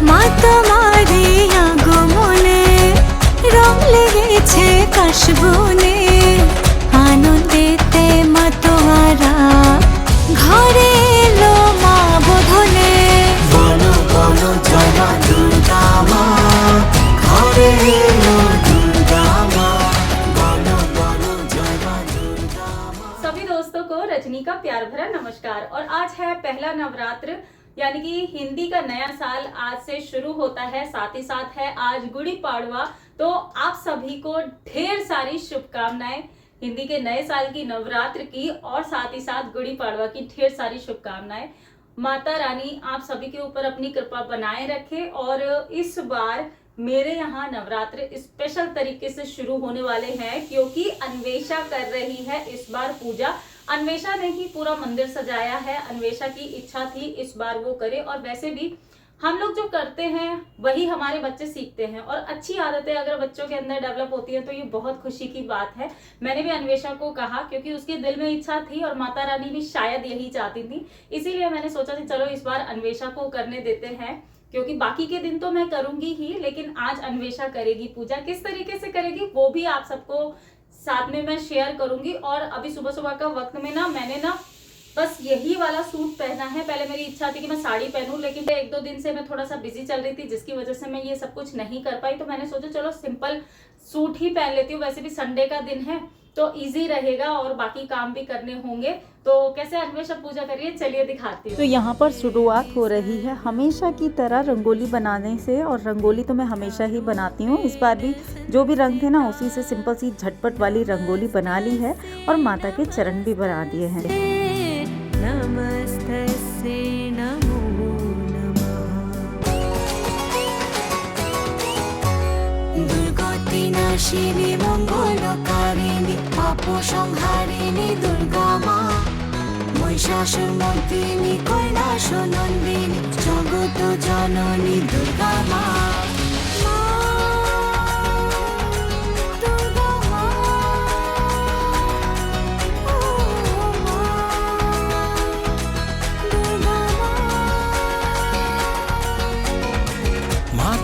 মা তোমারে আগমনে রং লেগেছে কাশবনে আনন্দেতে মাতোয়ারা ঘরে এলো মা বোধনে বলো বলো জয় মা দুর্গা মা ঘরে এলো দুর্गा माँ बोलो बोलो जय माँ दुर्गा माँ। सभी दोस्तों को रजनी का प्यार भरा नमस्कार। और आज है पहला नवरात्र यानी कि हिंदी का नया साल आज से शुरू होता है, साथ ही साथ है आज गुड़ी पाड़वा। तो आप सभी को ढेर सारी शुभकामनाएं हिंदी के नए साल की, नवरात्र की और साथ ही साथ गुड़ी पाड़वा की ढेर सारी शुभकामनाएं। माता रानी आप सभी के ऊपर अपनी कृपा बनाए रखे। और इस बार मेरे यहाँ नवरात्र स्पेशल तरीके से शुरू होने वाले हैं क्योंकि अन्वेषा कर रही है इस बार पूजा। अन्वेषा ने ही पूरा मंदिर सजाया है, अन्वेषा की इच्छा थी इस बार वो करे। और वैसे भी हम लोग जो करते हैं वही हमारे बच्चे सीखते हैं और अच्छी आदतें अगर बच्चों के अंदर डेवलप होती है तो ये बहुत खुशी की बात है। मैंने भी अन्वेषा को कहा क्योंकि उसके दिल में इच्छा थी और माता रानी भी शायद यही चाहती थी, इसीलिए मैंने सोचा कि चलो इस बार अन्वेषा को करने देते हैं, क्योंकि बाकी के दिन तो मैं करूंगी ही लेकिन आज अन्वेषा करेगी पूजा। किस तरीके से करेगी वो भी आप सबको साथ में मैं शेयर करूंगी। और अभी सुबह सुबह का वक्त में मैंने बस यही वाला सूट पहना है। पहले मेरी इच्छा थी कि मैं साड़ी पहनूं लेकिन 1-2 दिन से मैं थोड़ा सा बिजी चल रही थी जिसकी वजह से मैं ये सब कुछ नहीं कर पाई। तो मैंने सोचा चलो सिंपल सूट ही पहन लेती हूँ, वैसे भी संडे का दिन है तो इजी रहेगा और बाकी काम भी करने होंगे। तो कैसे अन्वेषा पूजा करिए चलिए दिखाती हूँ। तो यहाँ पर शुरुआत हो रही है हमेशा की तरह रंगोली बनाने से। और रंगोली तो मैं हमेशा ही बनाती हूँ, इस बार भी जो भी रंग थे ना उसी से सिंपल सी झटपट वाली रंगोली बना ली है और माता के चरण भी बना दिए हैं। नमस्तस्यै नमो नमः। दुर्गतिनाशिनी मंगलकारिणी पापसंहारिणी दुर्गा माँ महिषासुरमर्दिनी कैलासनन्दिनी जगत जननी दुर्गा माँ।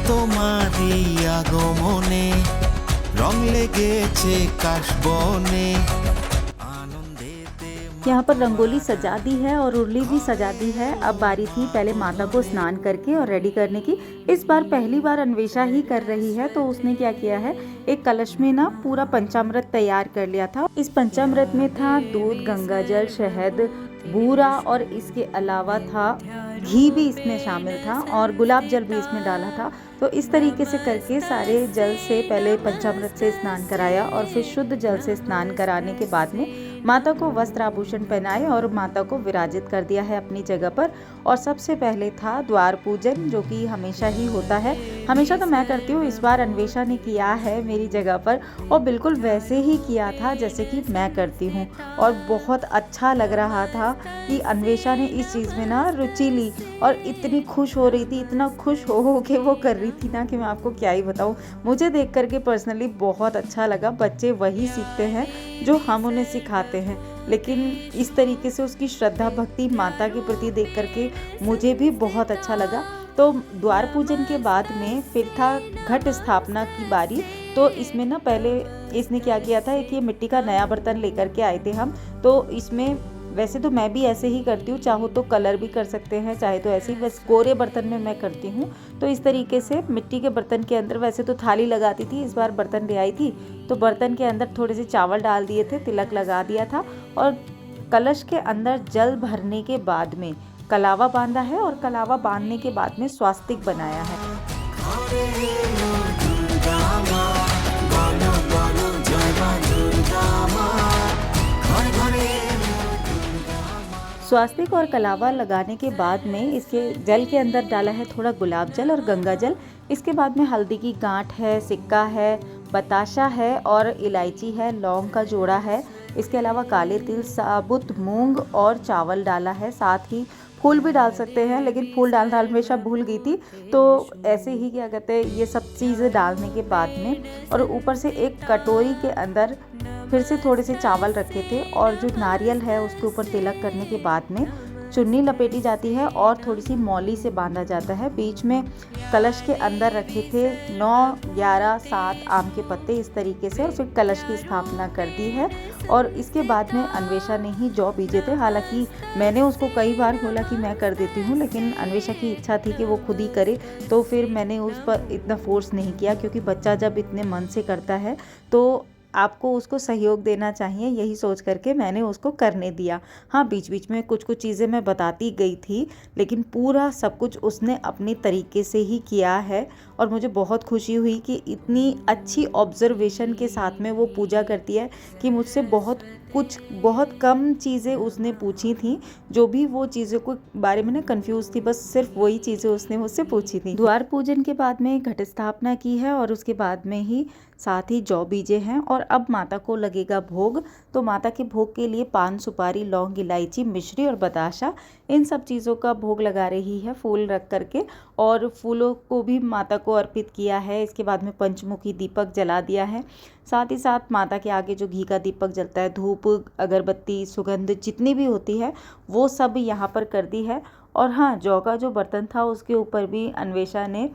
তোমারে আগমনে রং লেগেছে কাশবনে। यहाँ पर रंगोली सजा दी है और उर्ली भी सजा दी है। अब बारी थी पहले माता को स्नान करके और रेडी करने की। इस बार पहली बार अन्वेषा ही कर रही है तो उसने क्या किया है, एक कलश में पूरा पंचामृत तैयार कर लिया था। इस पंचामृत में था दूध, गंगा जल, शहद, बूरा और इसके अलावा था घी भी इसमें शामिल था और गुलाब जल भी इसमें डाला था। तो इस तरीके से करके सारे जल से पहले पंचामृत से स्नान कराया और फिर शुद्ध जल से स्नान कराने के बाद में माता को वस्त्र आभूषण पहनाए और माता को विराजित कर दिया है अपनी जगह पर। और सबसे पहले था द्वार पूजन जो कि हमेशा ही होता है, हमेशा तो मैं करती हूँ, इस बार अन्वेषा ने किया है मेरी जगह पर और बिल्कुल वैसे ही किया था जैसे कि मैं करती हूँ। और बहुत अच्छा लग रहा था कि अन्वेषा ने इस चीज़ में रुचि ली और इतनी खुश हो रही थी, इतना खुश हो के वो कर रही थी कि मैं आपको क्या ही बताऊँ। मुझे देख करके पर्सनली बहुत अच्छा लगा। बच्चे वही सीखते हैं जो हम उन्हें सिखाते हैं, लेकिन इस तरीके से उसकी श्रद्धा भक्ति माता के प्रति देख करके मुझे भी बहुत अच्छा लगा। तो द्वार पूजन के बाद में फिर था घट स्थापना की बारी। तो इसमें पहले इसने क्या किया था, एक ये मिट्टी का नया बर्तन लेकर के आए थे हम। तो इसमें वैसे तो मैं भी ऐसे ही करती हूँ, चाहो तो कलर भी कर सकते हैं, चाहे तो ऐसे ही, बस कोरे बर्तन में मैं करती हूँ। तो इस तरीके से मिट्टी के बर्तन के अंदर वैसे तो थाली लगाती थी, इस बार बर्तन ले आई थी तो बर्तन के अंदर थोड़े से चावल डाल दिए थे, तिलक लगा दिया था और कलश के अंदर जल भरने के बाद में कलावा बांधा है और कलावा बांधने के बाद में स्वास्तिक बनाया है। स्वास्तिक और कलावा लगाने के बाद में इसके जल के अंदर डाला है थोड़ा गुलाब जल और गंगा जल। इसके बाद में हल्दी की गांठ है, सिक्का है, बताशा है और इलायची है, लौंग का जोड़ा है। इसके अलावा काले तिल, साबुत मूंग और चावल डाला है। साथ ही फूल भी डाल सकते हैं, लेकिन फूल डालना हमेशा भूल गई थी, तो ऐसे ही क्या कहते हैं ये सब चीज़ें डालने के बाद में और ऊपर से एक कटोरी के अंदर फिर से थोड़े से चावल रखे थे और जो नारियल है उसके ऊपर तिलक करने के बाद में चुन्नी लपेटी जाती है और थोड़ी सी मौली से बांधा जाता है। बीच में कलश के अंदर रखे थे 9, 11, 7 आम के पत्ते इस तरीके से, और फिर कलश की स्थापना कर दी है। और इसके बाद में अन्वेषा ने ही जौ बीजे थे। हालांकि मैंने उसको कई बार बोला कि मैं कर देती हूँ, लेकिन अन्वेषा की इच्छा थी कि वो खुद ही करे, तो फिर मैंने उस पर इतना फोर्स नहीं किया, क्योंकि बच्चा जब इतने मन से करता है तो आपको उसको सहयोग देना चाहिए, यही सोच करके मैंने उसको करने दिया। हाँ, बीच बीच में कुछ चीज़ें मैं बताती गई थी, लेकिन पूरा सब कुछ उसने अपनी तरीके से ही किया है। और मुझे बहुत खुशी हुई कि इतनी अच्छी ऑब्जर्वेशन के साथ में वो पूजा करती है कि मुझसे बहुत कम चीज़ें उसने पूछी थी, जो भी वो चीज़ों को बारे में ना कंफ्यूज थी, बस सिर्फ वही चीज़ें उसने मुझसे पूछी थी। द्वार पूजन के बाद में घट स्थापना की है और उसके बाद में ही साथ ही जौ बीजे हैं। और अब माता को लगेगा भोग, तो माता के भोग के लिए पान, सुपारी, लौंग, इलायची, मिश्री और बताशा, इन सब चीज़ों का भोग लगा रही है फूल रख करके। और फूलों को भी माता को अर्पित किया है। इसके बाद में पंचमुखी दीपक जला दिया है। साथ ही साथ माता के आगे जो घी का दीपक जलता है, धूप, अगरबत्ती, सुगंध जितनी भी होती है वो सब यहाँ पर कर दी है। और हाँ, जौ का जो बर्तन था उसके ऊपर भी अन्वेषा ने,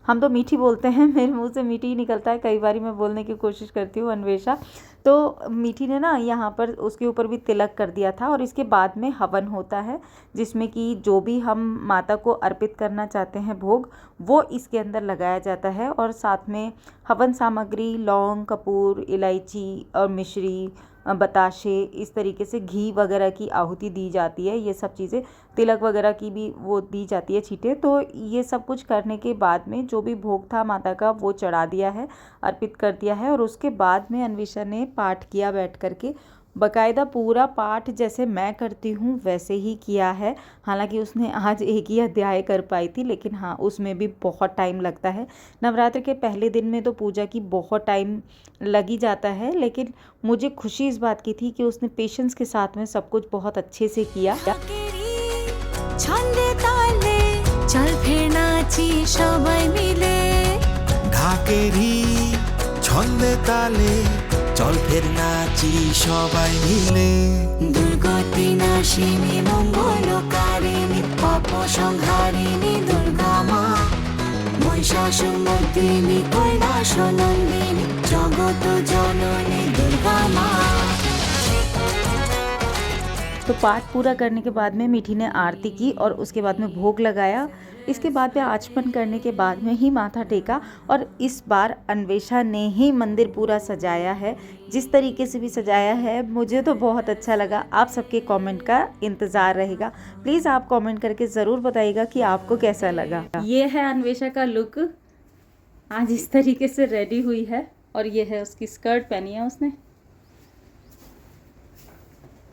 हम तो मीठी बोलते हैं, मेरे मुंह से मीठी ही निकलता है, कई बार मैं बोलने की कोशिश करती हूँ अन्वेषा, तो मीठी ने ना यहाँ पर उसके ऊपर भी तिलक कर दिया था। और इसके बाद में हवन होता है, जिसमें कि जो भी हम माता को अर्पित करना चाहते हैं भोग, वो इसके अंदर लगाया जाता है। और साथ में हवन सामग्री, लौंग, कपूर, इलायची और मिश्री, बताशे, इस तरीके से घी वगैरह की आहुति दी जाती है। ये सब चीज़ें, तिलक वगैरह की भी वो दी जाती है छींटे। तो ये सब कुछ करने के बाद में जो भी भोग था माता का वो चढ़ा दिया है, अर्पित कर दिया है। और उसके बाद में अन्वेषा ने पाठ किया बैठ करके, बाकायदा पूरा पाठ जैसे मैं करती हूँ वैसे ही किया है। हालांकि उसने आज एक ही अध्याय कर पाई थी, लेकिन हाँ, उसमें भी बहुत टाइम लगता है। नवरात्र के पहले दिन में तो पूजा की बहुत टाइम लग ही जाता है, लेकिन मुझे खुशी इस बात की थी कि उसने पेशेंस के साथ में सब कुछ बहुत अच्छे से किया। ছন্দে তালে চল ফের নাচি সবাই মিলে, ঢাকেরই ছন্দে তালে চল ফের নাচি সবাই মিলে। দুর্গতি নাশিনী মঙ্গলকারিণী পাপ সংহারিণী দুর্গা মা, মহিষাসুরমর্দিনী কৈলাস নন্দিনী জগত জননী দুর্গা মা। तो पाठ पूरा करने के बाद में मीठी ने आरती की और उसके बाद में भोग लगाया। इसके बाद में आचमन करने के बाद में ही माथा टेका। और इस बार अन्वेषा ने ही मंदिर पूरा सजाया है, जिस तरीके से भी सजाया है मुझे तो बहुत अच्छा लगा। आप सबके कमेंट का इंतज़ार रहेगा। प्लीज़ आप कमेंट करके ज़रूर बताइएगा कि आपको कैसा लगा। ये है अन्वेषा का लुक, आज इस तरीके से रेडी हुई है। और ये है उसकी स्कर्ट पहनी है उसने,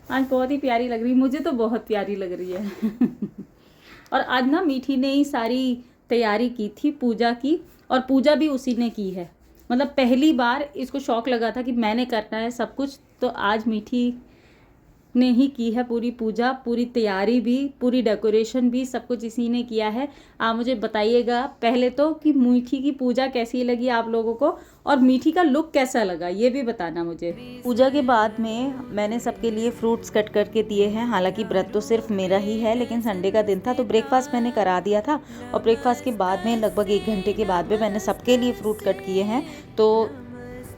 आज बहुत ही प्यारी लग रही, मुझे तो बहुत प्यारी लग रही है। और आज ना मीठी ने ही सारी तैयारी की थी पूजा की, और पूजा भी उसी ने की है। मतलब पहली बार इसको शौक लगा था कि मैंने करना है सब कुछ, तो आज मीठी ने ही की है पूरी पूजा, पूरी तैयारी भी, पूरी डेकोरेशन भी, सब कुछ इसी ने किया है। आप मुझे बताइएगा पहले तो कि मीठी की पूजा कैसी लगी आप लोगों को, और मीठी का लुक कैसा लगा ये भी बताना मुझे। पूजा के बाद में मैंने सबके लिए फ्रूट्स कट करके दिए हैं। हालांकि व्रत तो सिर्फ मेरा ही है, लेकिन संडे का दिन था तो ब्रेकफास्ट मैंने करा दिया था। और ब्रेकफास्ट के बाद में लगभग 1 घंटे के बाद में मैंने सबके लिए फ्रूट कट किए हैं, तो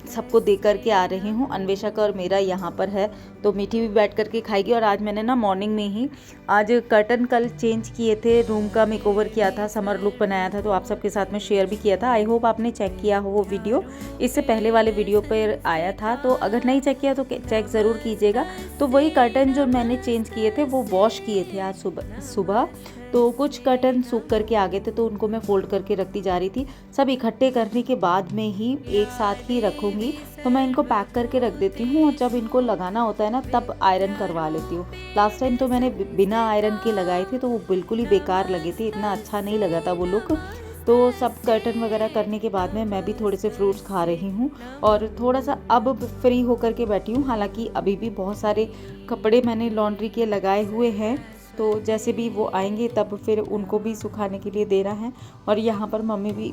सबको दे करके आ रही हूँ। अन्वेषा का और मेरा यहाँ पर है, तो मीठी भी बैठ करके खाएगी। और आज मैंने ना मॉर्निंग में ही आज कर्टन कल चेंज किए थे, रूम का मेकओवर किया था, समर लुक बनाया था, तो आप सबके साथ में शेयर भी किया था। आई होप आपने चेक किया हो वो वीडियो, इससे पहले वाले वीडियो पर आया था, तो अगर नहीं चेक किया तो चेक ज़रूर कीजिएगा। तो वही कर्टन जो मैंने चेंज किए थे वो वॉश किए थे आज सुबह। तो कुछ कर्टन सूख करके आ गए थे, तो उनको मैं फोल्ड करके रखती जा रही थी। सब इकट्ठे करने के बाद में ही एक साथ ही रखूँगी, तो मैं इनको पैक करके रख देती हूँ, और जब इनको लगाना होता है ना तब आयरन करवा लेती हूँ। लास्ट टाइम तो मैंने बिना आयरन के लगाए थे, तो वो बिल्कुल ही बेकार लगे थे, इतना अच्छा नहीं लगा था वो लुक। तो सब कर्टन वगैरह करने के बाद में मैं भी थोड़े से फ्रूट्स खा रही हूँ, और थोड़ा सा अब फ्री होकर के बैठी हूँ। हालांकि अभी भी बहुत सारे कपड़े मैंने लॉन्ड्री के लगाए हुए हैं, तो जैसे भी वो आएंगे तब फिर उनको भी सुखाने के लिए देना है। और यहाँ पर मम्मी भी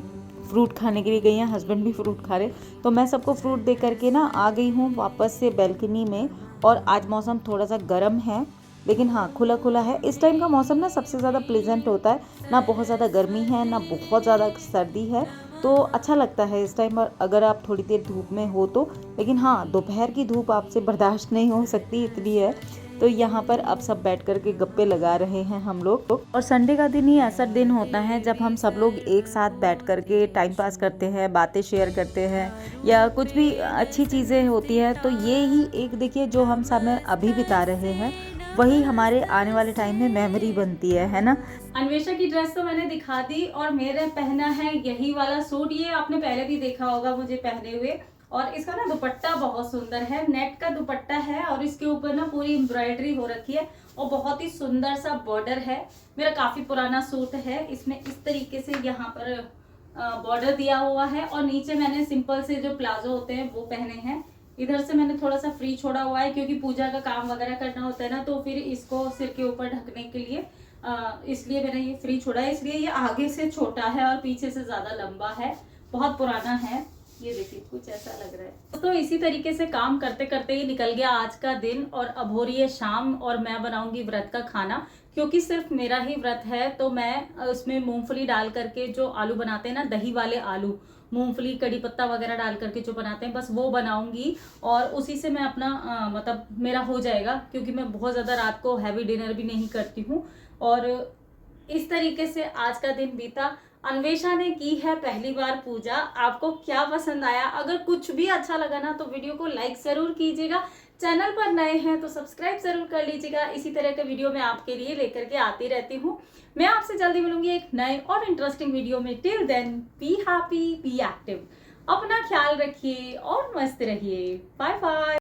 फ्रूट खाने के लिए गई हैं, हस्बैंड भी फ्रूट खा रहे, तो मैं सबको फ्रूट दे करके ना आ गई हूँ वापस से बैल्कनी में। और आज मौसम थोड़ा सा गर्म है, लेकिन हाँ खुला खुला है। इस टाइम का मौसम ना सबसे ज़्यादा प्लेजेंट होता है, ना बहुत ज़्यादा गर्मी है ना बहुत ज़्यादा सर्दी है, तो अच्छा लगता है इस टाइम। और अगर आप थोड़ी देर धूप में हो तो, लेकिन हाँ दोपहर की धूप आपसे बर्दाश्त नहीं हो सकती, इतनी है। तो यहाँ पर अब सब बैठ कर के गप्पे लगा रहे हैं हम लोग। और संडे का दिन ही ऐसा दिन होता है जब हम सब लोग एक साथ बैठ कर के टाइम पास करते हैं, बातें शेयर करते हैं या कुछ भी अच्छी चीज़ें होती है। तो ये ही एक देखिए जो हम समय अभी बिता रहे हैं वही हमारे आने वाले टाइम में मेमोरी बनती है ना। अन्वेषा की ड्रेस तो मैंने दिखा दी और मेरे पहना है यही वाला सूट। ये आपने पहले भी देखा होगा मुझे पहने हुए। और इसका ना दुपट्टा बहुत सुंदर है, नेट का दुपट्टा है और इसके ऊपर ना पूरी एम्ब्रॉयडरी हो रखी है और बहुत ही सुंदर सा बॉर्डर है। मेरा काफी पुराना सूट है, इसमें इस तरीके से यहाँ पर बॉर्डर दिया हुआ है और नीचे मैंने सिंपल से जो प्लाजो होते हैं वो पहने हैं। इधर से मैंने थोड़ा सा फ्री छोड़ा हुआ है क्योंकि पूजा का काम वगैरह करना होता है ना, तो फिर इसको सिर के ऊपर ढकने के लिए इसलिए मैंने ये फ्री छोड़ा है। इसलिए ये आगे से छोटा है और पीछे से ज्यादा लंबा है, बहुत पुराना है। ये देखिए कुछ ऐसा लग रहा है। तो इसी तरीके से काम करते करते ही निकल गया आज का दिन और अब हो रही है शाम और मैं बनाऊंगी व्रत का खाना। क्योंकि सिर्फ मेरा ही व्रत है तो मैं उसमें मूंगफली डाल करके जो आलू बनाते हैं ना, दही वाले आलू, मूंगफली कड़ी पत्ता वगैरह डाल करके जो बनाते हैं, बस वो बनाऊंगी और उसी से मैं अपना मतलब मेरा हो जाएगा। क्योंकि मैं बहुत ज़्यादा रात को हैवी डिनर भी नहीं करती हूँ। और इस तरीके से आज का दिन बीता। अन्वेषा ने की है पहली बार पूजा। आपको क्या पसंद आया? अगर कुछ भी अच्छा लगा ना तो वीडियो को लाइक जरूर कीजिएगा। चैनल पर नए हैं तो सब्सक्राइब जरूर कर लीजिएगा। इसी तरह के वीडियो मैं आपके लिए लेकर के आती रहती हूँ। मैं आपसे जल्दी मिलूंगी एक नए और इंटरेस्टिंग वीडियो में। Till then be happy, be active, अपना ख्याल रखिए और मस्त रहिए। Bye bye.